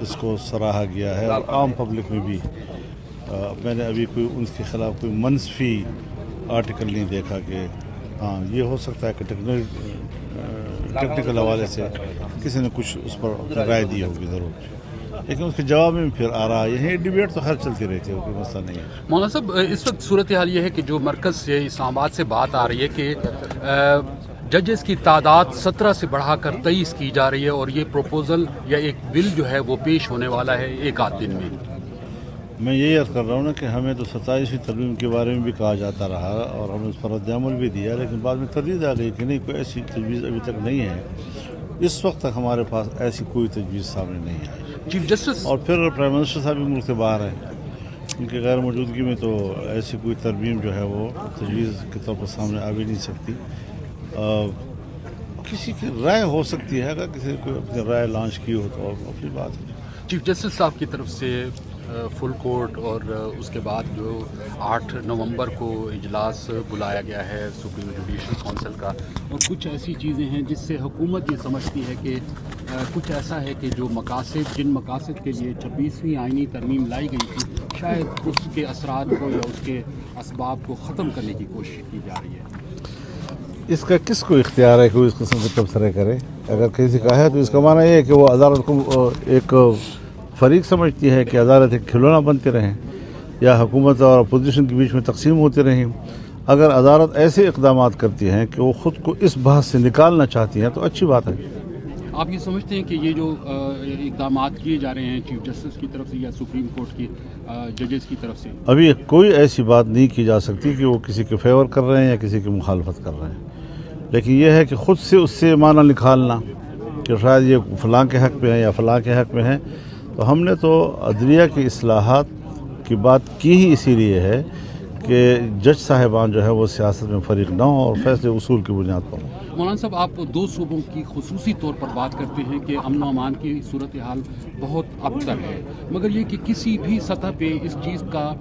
اس کو سراہا گیا ہے اور عام پبلک میں بھی میں نے ابھی کوئی ان کے خلاف کوئی منفی آرٹیکل نہیں دیکھا کہ ہاں یہ ہو سکتا ہے کہ ٹیکنیکل حوالے سے کسی نے کچھ اس پر رائے دی ہوگی ضرور، لیکن اس کے جواب میں پھر آ رہا ہے یہ ڈیبیٹ تو ہر چلتی رہتی ہے، کوئی مسئلہ نہیں ہے۔ مولانا صاحب اس وقت صورتحال یہ ہے کہ جو مرکز سے اسلام آباد سے بات آ رہی ہے کہ ججز کی تعداد 17 سے بڑھا کر 23 کی جا رہی ہے اور یہ پروپوزل یا ایک بل جو ہے وہ پیش ہونے والا ہے ایک آدھ دن میں۔ میں یہی عرض کر رہا ہوں نا کہ ہمیں تو 27ویں ترمیم کے بارے میں بھی کہا جاتا رہا اور ہم نے اس پر رد عمل بھی دیا، لیکن بعد میں تردید آ گئی کہ نہیں کوئی ایسی تجویز ابھی تک نہیں ہے۔ اس وقت تک ہمارے پاس ایسی کوئی تجویز سامنے نہیں آئی، چیف جسٹس اور پھر پرائم منسٹر صاحب بھی ملک سے باہر ہیں، ان کی غیر موجودگی میں تو ایسی کوئی ترمیم جو ہے وہ تجویز کے طور پر سامنے آ بھی نہیں سکتی۔ کسی کی رائے ہو سکتی ہے، اگر کسی نے کوئی اپنی رائے لانچ کی ہو تو اپنی بات ہے۔ چیف جسٹس صاحب کی طرف سے فل کورٹ اور اس کے بعد جو 8 نومبر کو اجلاس بلایا گیا ہے سپریم جوڈیشل کونسل کا، اور کچھ ایسی چیزیں ہیں جس سے حکومت یہ سمجھتی ہے کہ کچھ ایسا ہے کہ جو مقاصد جن مقاصد کے لیے 26ویں آئینی ترمیم لائی گئی تھی شاید اس کے اثرات کو یا اس کے اسباب کو ختم کرنے کی کوشش کی جا رہی ہے۔ اس کا کس کو اختیار ہے کہ وہ اس قسم کے تبصرے کرے؟ اگر کسی کا ہے تو اس کا معنی یہ ہے کہ وہ عدالت کو ایک فریق سمجھتی ہے کہ عدالت ایک کھلونا بنتے رہیں یا حکومت اور اپوزیشن کے بیچ میں تقسیم ہوتے رہیں۔ اگر عدالت ایسے اقدامات کرتی ہیں کہ وہ خود کو اس بحث سے نکالنا چاہتی ہیں تو اچھی بات ہے۔ آپ یہ سمجھتے ہیں کہ یہ جو اقدامات کیے جا رہے ہیں چیف جسٹس کی طرف سے یا سپریم کورٹ کی ججز کی طرف سے، ابھی کوئی ایسی بات نہیں کی جا سکتی کہ وہ کسی کے فیور کر رہے ہیں یا کسی کی مخالفت کر رہے ہیں، لیکن یہ ہے کہ خود سے اس سے معنی نکالنا کہ شاید یہ فلاں کے حق میں ہے یا فلاں کے حق میں ہے۔ تو ہم نے تو عدلیہ کی اصلاحات کی بات کی ہی اسی لیے ہے کہ جج صاحبان جو ہے وہ سیاست میں فریق نہ ہوں اور فیصلے اصول کی بنیاد پر ہوں۔ مولانا صاحب آپ 2 صوبوں کی خصوصی طور پر بات کرتے ہیں کہ امن و امان کی صورتحال بہت ابتر ہے، مگر یہ کہ کسی بھی سطح پہ اس چیز کا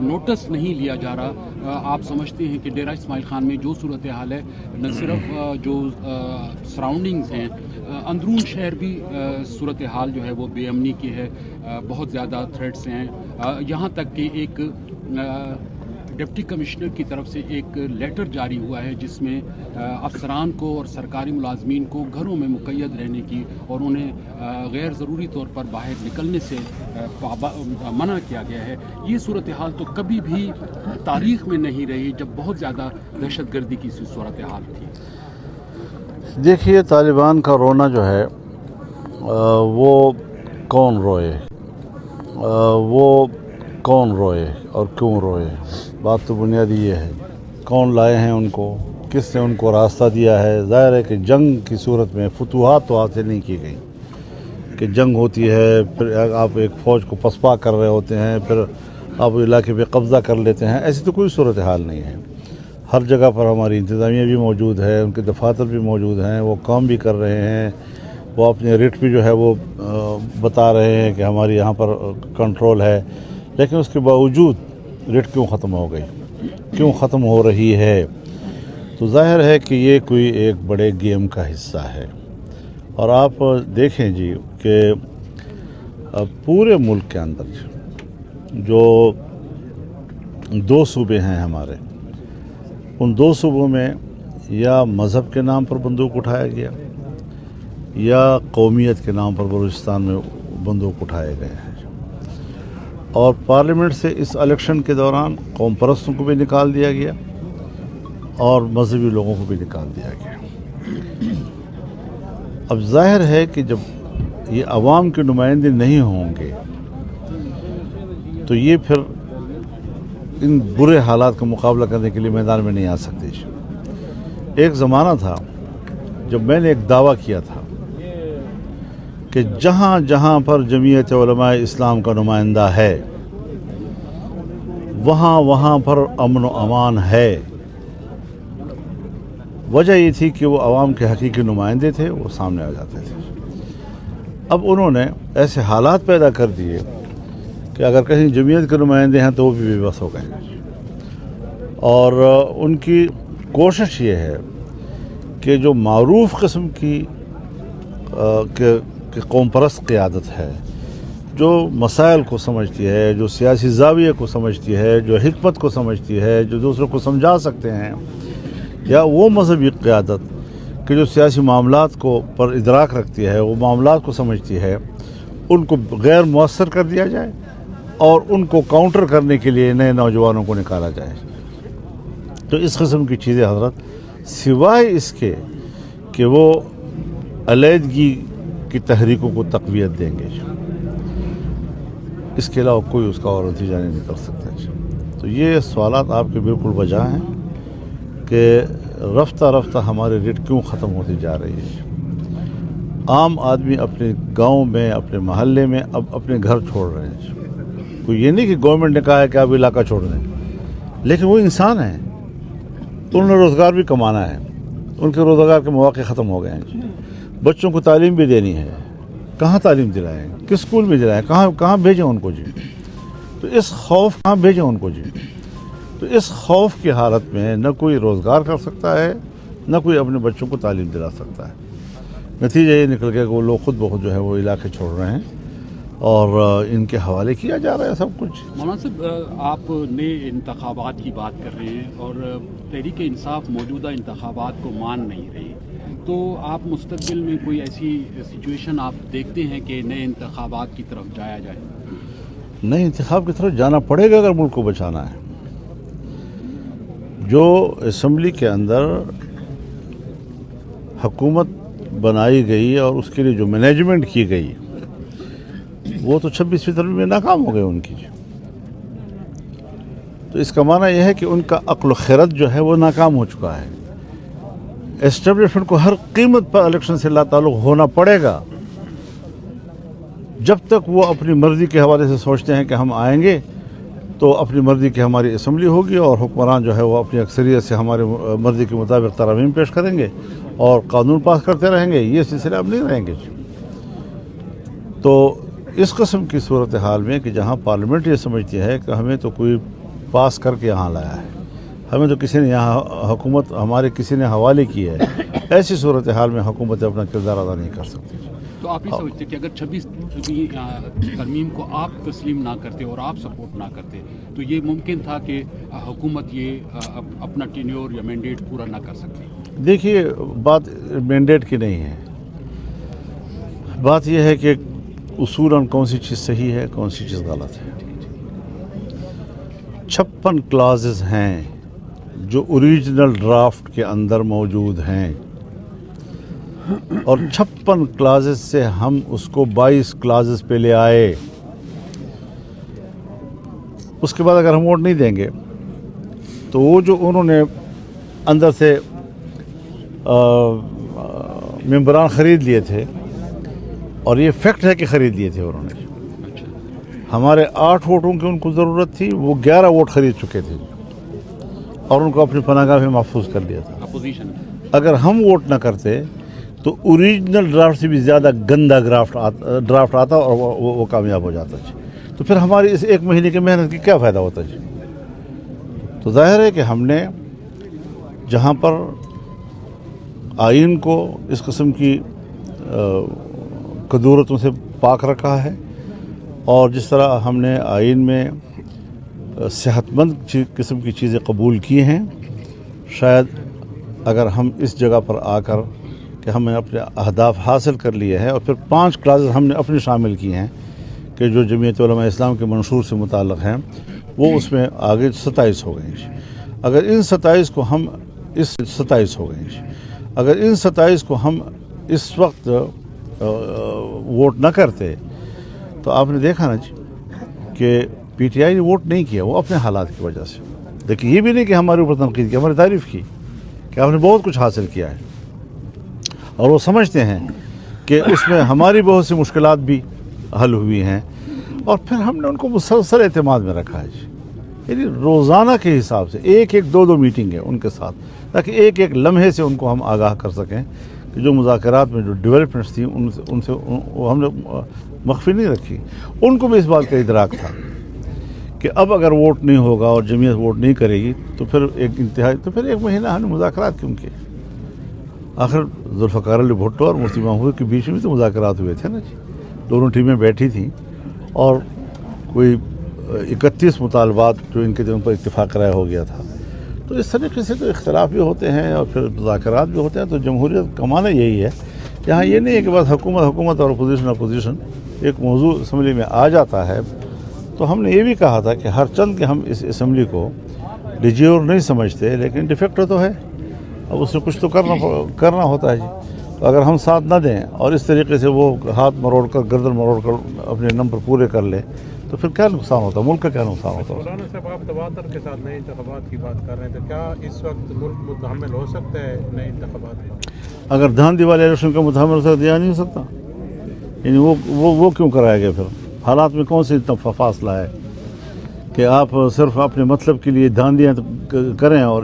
نوٹس نہیں لیا جا رہا۔ آپ سمجھتے ہیں کہ ڈیرہ اسماعیل خان میں جو صورتحال ہے نہ صرف جو سراؤنڈنگز ہیں، اندرون شہر بھی صورتحال جو ہے وہ بے امنی کی ہے، بہت زیادہ تھریٹس ہیں، یہاں تک کہ ایک ڈپٹی کمشنر کی طرف سے ایک لیٹر جاری ہوا ہے جس میں افسران کو اور سرکاری ملازمین کو گھروں میں مقید رہنے کی اور انہیں غیر ضروری طور پر باہر نکلنے سے منع کیا گیا ہے۔ یہ صورتحال تو کبھی بھی تاریخ میں نہیں رہی جب بہت زیادہ دہشت گردی کی صورتحال تھی۔ دیکھیے طالبان کا رونا جو ہے وہ کون روئے، وہ کون روئے اور کیوں روئے، بات تو بنیادی یہ ہے کون لائے ہیں ان کو، کس نے ان کو راستہ دیا ہے۔ ظاہر ہے کہ جنگ کی صورت میں فتوحات تو حاصل نہیں کی گئی کہ جنگ ہوتی ہے پھر آپ ایک فوج کو پسپا کر رہے ہوتے ہیں پھر آپ علاقے پہ قبضہ کر لیتے ہیں، ایسی تو کوئی صورتحال نہیں ہے۔ ہر جگہ پر ہماری انتظامیہ بھی موجود ہے، ان کے دفاتر بھی موجود ہیں، وہ کام بھی کر رہے ہیں، وہ اپنے ریٹ بھی جو ہے وہ بتا رہے ہیں کہ ہماری یہاں پر کنٹرول ہے، لیکن اس کے باوجود ریٹ کیوں ختم ہو گئی، کیوں ختم ہو رہی ہے؟ تو ظاہر ہے کہ یہ کوئی ایک بڑے گیم کا حصہ ہے۔ اور آپ دیکھیں جی کہ پورے ملک کے اندر جو 2 صوبے ہیں ہمارے، ان 2 صوبوں میں یا مذہب کے نام پر بندوق اٹھایا گیا یا قومیت کے نام پر بلوچستان میں بندوق اٹھائے گئے ہیں، اور پارلیمنٹ سے اس الیکشن کے دوران قوم پرستوں کو بھی نکال دیا گیا اور مذہبی لوگوں کو بھی نکال دیا گیا۔ اب ظاہر ہے کہ جب یہ عوام کے نمائندے نہیں ہوں گے تو یہ پھر ان برے حالات کا مقابلہ کرنے کے لیے میدان میں نہیں آ سکتے۔ ایک زمانہ تھا جب میں نے ایک دعویٰ کیا تھا کہ جہاں جہاں پر جمعیت علماء اسلام کا نمائندہ ہے وہاں وہاں پر امن و امان ہے۔ وجہ یہ تھی کہ وہ عوام کے حقیقی نمائندے تھے، وہ سامنے آ جاتے تھے۔ اب انہوں نے ایسے حالات پیدا کر دیے کہ اگر کہیں جمعیت کے نمائندے ہیں تو وہ بھی بے بس ہو گئے، اور ان کی کوشش یہ ہے کہ جو معروف قسم کی کہ قوم پرست قیادت ہے جو مسائل کو سمجھتی ہے، جو سیاسی زاویے کو سمجھتی ہے، جو حکمت کو سمجھتی ہے، جو دوسروں کو سمجھا سکتے ہیں، یا وہ مذہبی قیادت کہ جو سیاسی معاملات کو پر ادراک رکھتی ہے، وہ معاملات کو سمجھتی ہے، ان کو غیر مؤثر کر دیا جائے اور ان کو کاؤنٹر کرنے کے لیے نئے نوجوانوں کو نکالا جائے۔ تو اس قسم کی چیزیں حضرت سوائے اس کے کہ وہ علیحدگی کی تحریکوں کو تقویت دیں گے، اس کے علاوہ کوئی اس کا اور نتیجہ نہیں نکل سکتا۔ تو یہ سوالات آپ کے بالکل وجہ ہیں کہ رفتہ رفتہ ہماری ریٹ کیوں ختم ہوتی جا رہی ہے۔ عام آدمی اپنے گاؤں میں، اپنے محلے میں اب اپنے گھر چھوڑ رہے ہیں۔ کوئی یہ نہیں کہ گورنمنٹ نے کہا ہے کہ آپ علاقہ چھوڑ دیں، لیکن وہ انسان ہیں، انہوں نے روزگار بھی کمانا ہے، ان کے روزگار کے مواقع ختم ہو گئے ہیں۔ بچوں کو تعلیم بھی دینی ہے، کہاں تعلیم دلائیں، کس اسکول میں دلائیں، کہاں بھیجیں ان کو جی؟ تو اس خوف کہاں بھیجیں ان کو جی؟ تو اس خوف کی حالت میں نہ کوئی روزگار کر سکتا ہے، نہ کوئی اپنے بچوں کو تعلیم دلا سکتا ہے۔ نتیجہ یہ نکل گیا کہ وہ لوگ خود بخود جو ہے وہ علاقے چھوڑ رہے ہیں اور ان کے حوالے کیا جا رہا ہے سب کچھ۔ مولانا صاحب، آپ نئے انتخابات کی بات کر رہے ہیں اور تحریک انصاف موجودہ انتخابات کو مان نہیں رہی، تو آپ مستقبل میں کوئی ایسی سچویشن آپ دیکھتے ہیں کہ نئے انتخابات کی طرف جایا جائے؟ نئے انتخاب کی طرف جانا پڑے گا اگر ملک کو بچانا ہے۔ جو اسمبلی کے اندر حکومت بنائی گئی اور اس کے لیے جو مینجمنٹ کی گئی، وہ تو 26ویں ترمیم میں ناکام ہو گئے ان کی۔ تو اس کا معنی یہ ہے کہ ان کا عقل و خرد جو ہے وہ ناکام ہو چکا ہے۔ اسٹیبلشمنٹ کو ہر قیمت پر الیکشن سے لا تعلق ہونا پڑے گا۔ جب تک وہ اپنی مرضی کے حوالے سے سوچتے ہیں کہ ہم آئیں گے تو اپنی مرضی کی ہماری اسمبلی ہوگی اور حکمران جو ہے وہ اپنی اکثریت سے ہماری مرضی کے مطابق ترامیم پیش کریں گے اور قانون پاس کرتے رہیں گے، یہ سلسلہ اب نہیں رہیں گے۔ تو اس قسم کی صورتحال میں کہ جہاں پارلیمنٹ یہ سمجھتی ہے کہ ہمیں تو کوئی پاس کر کے یہاں لایا ہے، ہمیں تو کسی نے یہاں حکومت ہمارے کسی نے حوالے کی ہے، ایسی صورتحال میں حکومت اپنا کردار ادا نہیں کر سکتی۔ تو آپ یہ سمجھتے ہیں کہ اگر 26ویں ترمیم کو آپ تسلیم نہ کرتے اور آپ سپورٹ نہ کرتے تو یہ ممکن تھا کہ حکومت یہ اپنا ٹینیور یا مینڈیٹ پورا نہ کر سکتی؟ دیکھیے، بات مینڈیٹ کی نہیں ہے، بات یہ ہے کہ اصولاً کون سی چیز صحیح ہے، کون سی چیز غلط ہے۔ 56 کلازز ہیں جو اوریجنل ڈرافٹ کے اندر موجود ہیں، اور 56 کلازز سے ہم اس کو 22 کلازز پہ لے آئے۔ اس کے بعد اگر ہم ووٹ نہیں دیں گے تو وہ جو انہوں نے اندر سے ممبران خرید لیے تھے، اور یہ فیکٹ ہے کہ خرید لیے تھے انہوں نے، ہمارے 8 ووٹوں کی ان کو ضرورت تھی، وہ 11 ووٹ خرید چکے تھے اور ان کو اپنی پناہ گاہ میں محفوظ کر لیا تھا۔ اپوزیشن اگر ہم ووٹ نہ کرتے تو اوریجنل ڈرافٹ سے بھی زیادہ گندا ڈرافٹ آتا اور وہ کامیاب ہو جاتا جی۔ تو پھر ہماری اس 1 مہینے کی محنت کی کیا فائدہ ہوتا جی؟ تو ظاہر ہے کہ ہم نے جہاں پر آئین کو اس قسم کی کدورتوں سے پاک رکھا ہے، اور جس طرح ہم نے آئین میں صحت مند قسم کی چیزیں قبول کی ہیں، شاید اگر ہم اس جگہ پر آ کر کہ ہم نے اپنے اہداف حاصل کر لیے ہیں، اور پھر 5 کلازز ہم نے اپنے شامل کی ہیں کہ جو جمعیت علماء اسلام کے منشور سے متعلق ہیں، وہ اس میں آگے 27 ہو گئے ہیں۔ اگر ان 27 کو ہم اگر ان 27 کو ہم اس وقت ووٹ نہ کرتے تو آپ نے دیکھا نا جی کہ پی ٹی آئی نے ووٹ نہیں کیا، وہ اپنے حالات کی وجہ سے۔ لیکن یہ بھی نہیں کہ ہمارے اوپر تنقید کی، ہماری تعریف کی کہ آپ نے بہت کچھ حاصل کیا ہے، اور وہ سمجھتے ہیں کہ اس میں ہماری بہت سی مشکلات بھی حل ہوئی ہیں، اور پھر ہم نے ان کو مسلسل اعتماد میں رکھا ہے جی، یعنی روزانہ کے حساب سے 1-2 میٹنگیں ان کے ساتھ، تاکہ ایک لمحے سے ان کو ہم آگاہ کر سکیں کہ جو مذاکرات میں جو ڈیولپمنٹس تھیں ان سے ہم نے مخفی نہیں رکھی۔ ان کو بھی اس بات کا ادراک تھا کہ اب اگر ووٹ نہیں ہوگا اور جمعیت ووٹ نہیں کرے گی تو پھر ایک مہینہ ہم نے مذاکرات کیوں کیے؟ آخر ذوالفقار علی بھٹو اور مفتی محمود کے بیچ میں تو مذاکرات ہوئے تھے نا جی، دونوں ٹیمیں بیٹھی تھیں اور کوئی 31 مطالبات جو ان کے دن پر اتفاق رائے ہو گیا تھا. تو اس طریقے سے تو اختلاف بھی ہوتے ہیں اور پھر مذاکرات بھی ہوتے ہیں. تو جمہوریت کا معنی یہی ہے. یہاں یہ نہیں ہے کہ بس حکومت اور اپوزیشن ایک موضوع اسمبلی میں آ جاتا ہے. تو ہم نے یہ بھی کہا تھا کہ ہر چند کہ ہم اس اسمبلی کو ڈیجیور نہیں سمجھتے, لیکن ڈیفیکٹو تو ہے. اب اس میں کچھ تو کرنا ہوتا ہے جی. تو اگر ہم ساتھ نہ دیں اور اس طریقے سے وہ ہاتھ مروڑ کر گردن مروڑ کر اپنے نمبر پورے کر لے تو پھر کیا نقصان ہوتا ہے, ملک کا کیا نقصان ہوتا ہے. مولانا صاحب, آپ تواتر کے ساتھ نئے انتخابات کی بات کر رہے ہیں, تو کیا اس وقت ملک متحمل ہو سکتا ہے نئے انتخابات کا؟ اگر دھاندلی والے الیکشن کا متحمل ہو سکتا یا نہیں ہو سکتا. یعنی وہ کیوں کرایا گیا؟ پھر حالات میں کون سی اتنا فاصلہ ہے کہ آپ صرف اپنے مطلب کے لیے دھاندلیاں کریں اور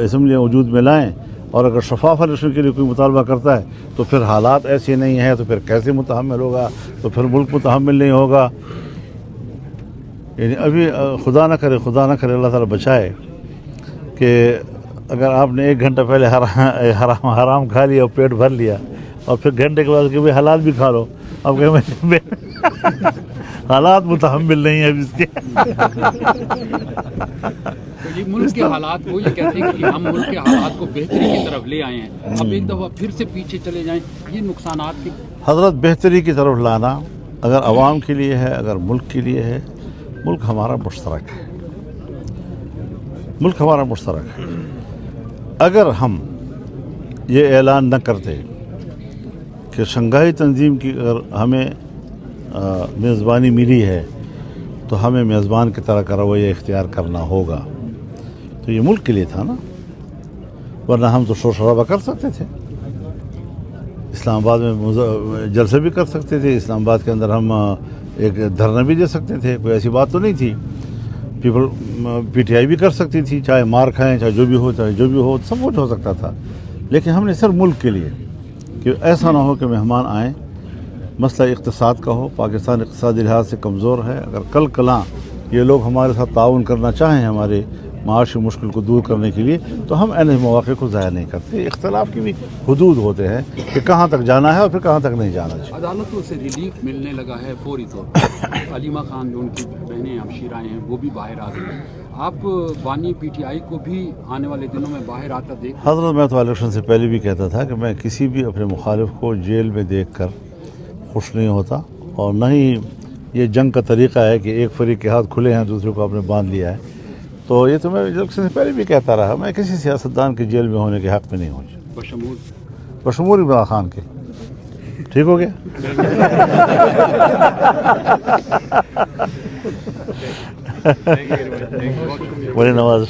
اسمبلیاں وجود میں لائیں, اور اگر شفاف الیکشن کے لیے کوئی مطالبہ کرتا ہے تو پھر حالات ایسے نہیں ہیں, تو پھر کیسے متحمل ہوگا؟ تو پھر ملک متحمل نہیں ہوگا. یعنی ابھی خدا نہ کرے اللہ تعالیٰ بچائے کہ اگر آپ نے 1 گھنٹہ پہلے حرام کھا لیا اور پیٹ بھر لیا, اور پھر گھنٹے کے بعد کہ بھائی حلال بھی کھا لو, اب کہ حالات متحمل نہیں ہیں اب اس کے. یہ ملک کے حالات کو یہ کہتے ہیں کہ ہم ملک کے حالات کو بہتری کی طرف لے آئے ہیں, اب ایک دفعہ پھر سے پیچھے چلے جائیں, یہ نقصانات کی حضرت بہتری کی طرف لانا اگر عوام کے لیے ہے, اگر ملک کے لیے ہے, ملک ہمارا مشترک ہے. ملک ہمارا مشترک ہے. اگر ہم یہ اعلان نہ کرتے کہ شنگھائی تنظیم کی اگر ہمیں میزبانی ملی ہے تو ہمیں میزبان کی طرح کا رویہ اختیار کرنا ہوگا, تو یہ ملک کے لیے تھا نا, ورنہ ہم تو شور شرابہ کر سکتے تھے. اسلام آباد میں جلسے بھی کر سکتے تھے, اسلام آباد کے اندر ہم ایک دھرنا بھی دے سکتے تھے, کوئی ایسی بات تو نہیں تھی. پی ٹی آئی بھی کر سکتی تھی, چاہے مار کھائیں, چاہے جو بھی ہو سب کچھ ہو سکتا تھا. لیکن ہم نے صرف ملک کے لیے, کہ ایسا نہ ہو کہ مہمان آئیں, مسئلہ اقتصاد کا ہو, پاکستان اقتصادی لحاظ سے کمزور ہے, اگر کل کلاں یہ لوگ ہمارے ساتھ تعاون کرنا چاہیں ہمارے معاشی مشکل کو دور کرنے کے لیے, تو ہم ایسے مواقع کو ضائع نہیں کرتے. اختلاف کی بھی حدود ہوتے ہیں کہ کہاں تک جانا ہے اور پھر کہاں تک نہیں جانا چاہیے. عدالتوں سے ریلیف ملنے لگا ہے فوری طور پر. علیمہ خان جو ان کی بہنیں ہمشیرائیں ہیں وہ بھی باہر آ گئی ہیں. آپ بانی پی ٹی آئی کو بھی آنے والے دنوں میں باہر آتا دیکھ حضرت, میں تو الیکشن سے پہلے بھی کہتا تھا کہ میں کسی بھی اپنے مخالف کو جیل میں دیکھ کر خوش نہیں ہوتا, اور نہ ہی یہ جنگ کا طریقہ ہے کہ ایک فریق کے ہاتھ کھلے ہیں دوسرے کو آپ نے باندھ لیا ہے. تو یہ تو میں الیکشن سے پہلے بھی کہتا رہا, میں کسی سیاستدان کے جیل میں ہونے کے حق میں نہیں ہوں, بشمول عمران خان کے. ٹھیک ہو گیا. بڑی نواز.